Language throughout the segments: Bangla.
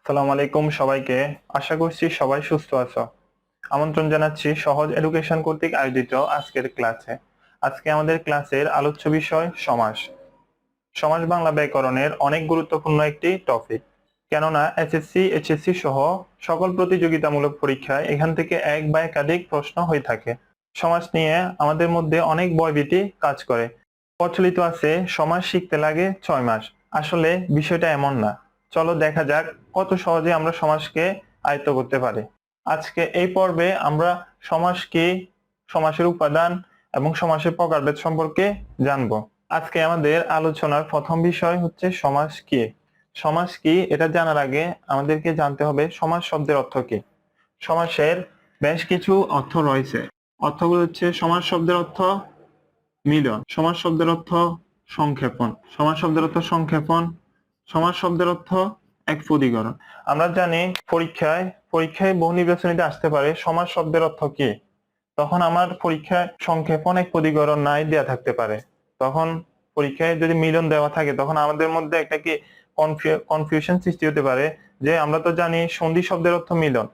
আসসালামু আলাইকুম সবাইকে। আশা করছি সবাই সুস্থ আছো। আমন্ত্রণ জানাচ্ছি সহজ এডুকেশন কর্তৃক আয়োজিত আজকের ক্লাসে। আজকে আমাদের ক্লাসের আলোচ্য বিষয় সমাস। সমাস বাংলা ব্যাকরণের অনেক গুরুত্বপূর্ণ একটি টপিক। কেননা এসএসসি এইচএসসি সহ সকল প্রতিযোগিতামূলক পরীক্ষায় এখান থেকে এক বা একাধিক প্রশ্ন হয়ে থাকে। সমাস নিয়ে আমাদের মধ্যে অনেক ভয়ভীতি কাজ করে। প্রচলিত আছে সমাস শিখতে লাগে 6 মাস। আসলে বিষয়টা এমন না। চলো দেখা যাক কত সহজে আমরা সমাসকে আয়ত্ত করতে পারি। আজকে এই পর্বে আমরা সমাস কি, সমাসের উপাদান এবং সমাসের প্রকারভেদ সম্পর্কে জানবো। আজকে আমাদের আলোচনার প্রথম বিষয় হচ্ছে সমাস কি। সমাস কি এটা জানার আগে আমাদেরকে জানতে হবে সমাস শব্দের অর্থ কি। সমাসের বেশ কিছু অর্থ রয়েছে। অর্থগুলো হচ্ছে সমাস শব্দের অর্থ মিলন, সমাস শব্দের অর্থ সংক্ষেপণ, সমাস শব্দের অর্থ সংক্ষেপণ, সমাস শব্দের অর্থ এক পদীকরণ। আমরা জানি পরীক্ষায় বহু নির্বাচনীতে আসতে পারে সমাস শব্দের অর্থ কি। তখন আমার পরীক্ষায় সংক্ষেপণ এক পদীকরণ নাই দেয়া থাকতে পারে। তখন পরীক্ষায় যদি মিলন দেওয়া থাকে তখন আমাদের মধ্যে একটা কি কনফিউশন সৃষ্টি হতে পারে যে আমরা তো জানি সন্ধি শব্দের অর্থ মিলন,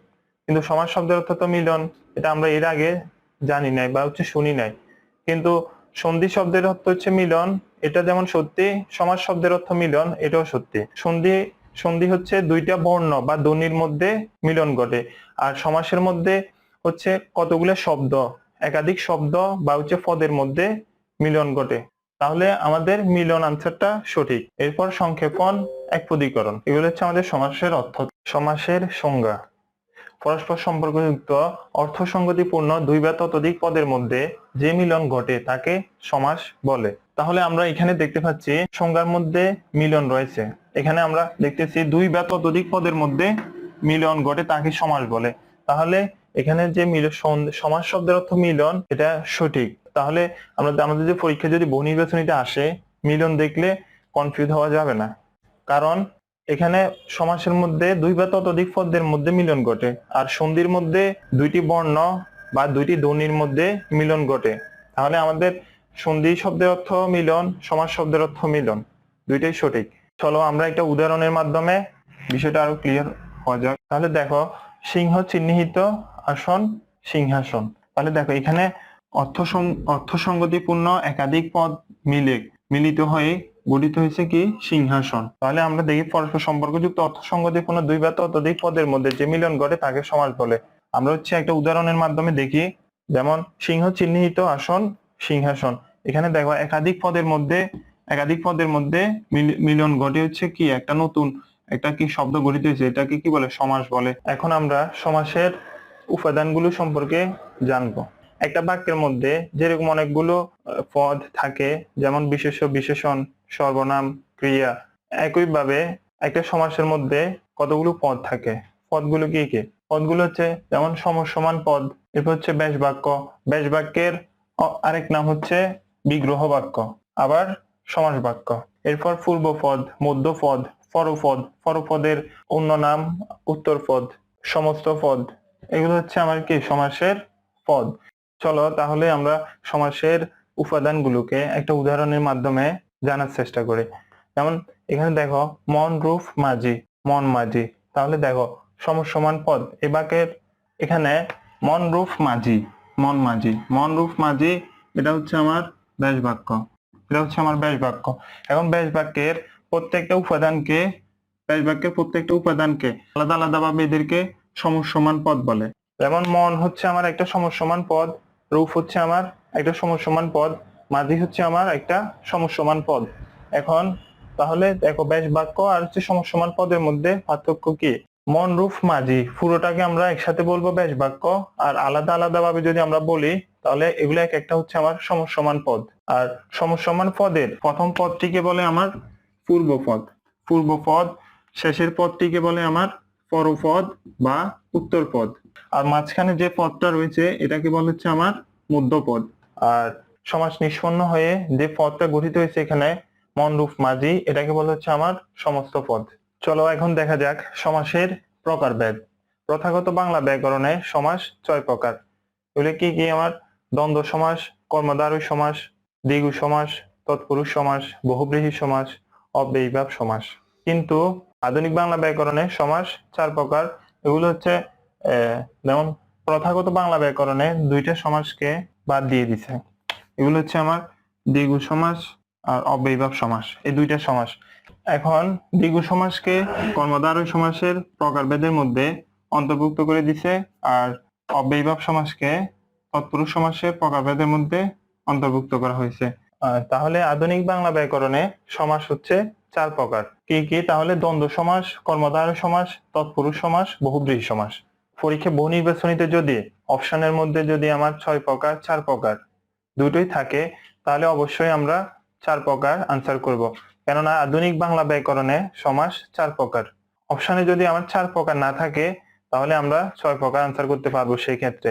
কিন্তু সমাস শব্দের অর্থ তো মিলন, এটা আমরা এর আগে জানি নাই বা শুনি নাই। কিন্তু সন্ধি শব্দের অর্থ হচ্ছে মিলন, এটা যেমন সত্যি, সমাস শব্দের অর্থ মিলন এটাও সত্যি। সন্ধি হচ্ছে দুইটা বর্ণ বা ধ্বনির মধ্যে মিলন ঘটে। আর সমাসের মধ্যে হচ্ছে কতগুলো শব্দ, একাধিক শব্দ বা পদের মধ্যে মিলন ঘটে। তাহলে আমাদের মিলন আনসারটা সঠিক। এরপর সংক্ষেপণ, এক পদীকরণ, এগুলো হচ্ছে আমাদের সমাসের অর্থ। সমাসের সংজ্ঞা: পরস্পর সম্পর্কযুক্ত অর্থসঙ্গতিপূর্ণ দুই বা ততোধিক পদের মধ্যে যে মিলন ঘটে তাকে সমাস বলে। তাহলে আমরা এখানে দেখতে পাচ্ছি সংজ্ঞার মধ্যে মিলন রয়েছে। এখানে আমরা দেখতেছি দুই বা ততোধিক পদের মধ্যে মিলন ঘটে তাকে সমাস বলে। তাহলে এখানে যে সমাস শব্দের অর্থ মিলন, এটা সঠিক। তাহলে আমাদের যে পরীক্ষা যদি বহু নির্বাচনীতে আসে, মিলন দেখলে কনফিউজ হওয়া যাবে না। কারণ এখানে সমাসের মধ্যে দুই বা ততোধিক পদের মধ্যে মিলন ঘটে, আর সন্ধির মধ্যে দুইটি বর্ণ বা দুইটি ধ্বনির মধ্যে মিলন ঘটে। তাহলে আমাদের সন্ধি শব্দের অর্থ মিলন, সমাস শব্দের অর্থ মিলন, দুইটাই সঠিক। চলো আমরা একটা উদাহরণের মাধ্যমে বিষয়টা আরো ক্লিয়ার হওয়া যাক। তাহলে দেখো, সিংহ চিহ্নিত আসন সিংহাসন। তাহলে দেখো এখানে অর্থসঙ্গতিপূর্ণ একাধিক পদ মিলিত হয়ে গঠিত হয়েছে কি সিংহাসন। তাহলে আমরা দেখি পরস্পর সম্পর্কযুক্ত অর্থসঙ্গতিপূর্ণ দুই বা ততোধিক পদের মধ্যে যে মিলন ঘটে তাকে সমাস বলে। আমরা একটা উদাহরণের মাধ্যমে দেখি। যেমন সিংহ চিহ্নিত আসন সিংহাসন। এখানে দেখো একাধিক পদের মধ্যে মিলন ঘটে হচ্ছে কি একটা নতুন একটা কি শব্দ গঠিত হয়েছে, এটাকে কি বলে সমাস বলে। এখন আমরা সমাসের উপাদানগুলো সম্পর্কে জানবো। একটা বাক্যের মধ্যে যেরকম অনেকগুলো পদ থাকে, যেমন বিশেষ্য, বিশেষণ, সর্বনাম, ক্রিয়া, একইভাবে একটা সমাসের মধ্যে কতগুলো পদ থাকে। পদগুলো কি কি? পদগুলো হচ্ছে যেমন সমসমান পদ, এরপর হচ্ছে ব্যাস বাক্য, ব্যাস বাক্যের আরেক নাম হচ্ছে বিগ্রহ বাক্য, আবার সমাস বাক্য। এরপর পূর্বপদ, মধ্যপদ, পরপদ, পরপদের অন্য নাম উত্তরপদ, সমস্ত পদ, এগুলো হচ্ছে আমার কি সমাসের পদ। চলো তাহলে আমরা সমাসের উপাদানগুলোকে একটা উদাহরণের মাধ্যমে জানার চেষ্টা করি। যেমন এখানে দেখো মন রূপ মাঝি, মন মাঝি। তাহলে দেখো সমসমান পদ, এ বাক্যের এখানে মন রূপ মাঝি, মন মাঝি, মন রূপ মাঝি, এটা হচ্ছে আমার ব্যাস বাক্য, এটা হচ্ছে আমার ব্যাস বাক্য। এখন ব্যাস বাক্যের প্রত্যেকটা উপাদানকে আলাদা আলাদা ভাবে এদেরকে সমসমান পদ বলে। যেমন মন হচ্ছে আমার একটা সমসমান পদ, রূপ হচ্ছে আমার একটা সমসমান পদ, মাঝি হচ্ছে আমার একটা সমসমান পদ। এখন তাহলে দেখো ব্যাস বাক্য আর হচ্ছে সমসমান পদের মধ্যে পার্থক্য কি? মন রূপ মাঝি পুরোটাকে আমরা একসাথে বলবো ব্যাস বাক্য, আর আলাদা আলাদা ভাবে যদি আমরা বলি তাহলে এগুলো এক একটা হচ্ছে আমার সমসমান পদ। আর সমসমান পদের প্রথম পদটিকে বলে আমার পূর্বপদ, পূর্বপদ, শেষের পদটিকে বলে আমার পরপদ বা উত্তরপদ, আর মাঝখানে যে পদটা রয়েছে এটাকে বলা হচ্ছে আমার মধ্যপদ। আর সমাস নিষ্পন্ন হয়ে যে পদটা গঠিত হয়েছে এখানে মন রূপ মাঝি, এটাকে বলা হচ্ছে আমার সমস্ত পদ। চলো এখন দেখা যাক সমাসের প্রকারভেদ। প্রথাগত বাংলা ব্যাকরণে সমাস 6 প্রকার। এগুলো কি কি? আমার দ্বন্দ্ব সমাস, কর্মধারয় সমাস, দ্বিগু সমাস, তৎপুরুষ সমাস, বহুব্রীহি সমাস, অব্যয়ীভাব সমাস। কিন্তু আধুনিক বাংলা ব্যাকরণে সমাস 4 প্রকার। এগুলো হচ্ছে যেমন প্রথাগত বাংলা ব্যাকরণে 2টা সমাসকে বাদ দিয়ে দিছে। এগুলো হচ্ছে আমার দ্বিগু সমাস আর অব্যয়ীভাব সমাস, এই 2টা সমাস। এখন দ্বিগু সমাসকে কর্মধারয় সমাসের প্রকারভেদের মধ্যে অন্তর্ভুক্ত করে দিছে, আর অব্যয়ীভাব সমাসকে তৎপুরুষ সমাসের প্রকারভেদের মধ্যে অন্তর্ভুক্ত করা হয়েছে। তাহলে আধুনিক বাংলা ব্যাকরণে সমাস হচ্ছে 4 প্রকার। কি কি? তাহলে দ্বন্দ্ব সমাস, কর্মধারয় সমাস, তৎপুরুষ সমাস, বহুব্রীহি সমাস। পরীক্ষা বহু নির্বাচনীতে যদি অপশনের মধ্যে যদি আমার 6 প্রকার 4 প্রকার দুটোই থাকে, তাহলে অবশ্যই আমরা 4 প্রকার আনসার করব, কেননা আধুনিক বাংলা ব্যাকরণে সমাস 4 প্রকার। অপশনে যদি আমার 4 প্রকার না থাকে, তাহলে আমরা 6 প্রকার আনসার করতে পারবো সেই ক্ষেত্রে।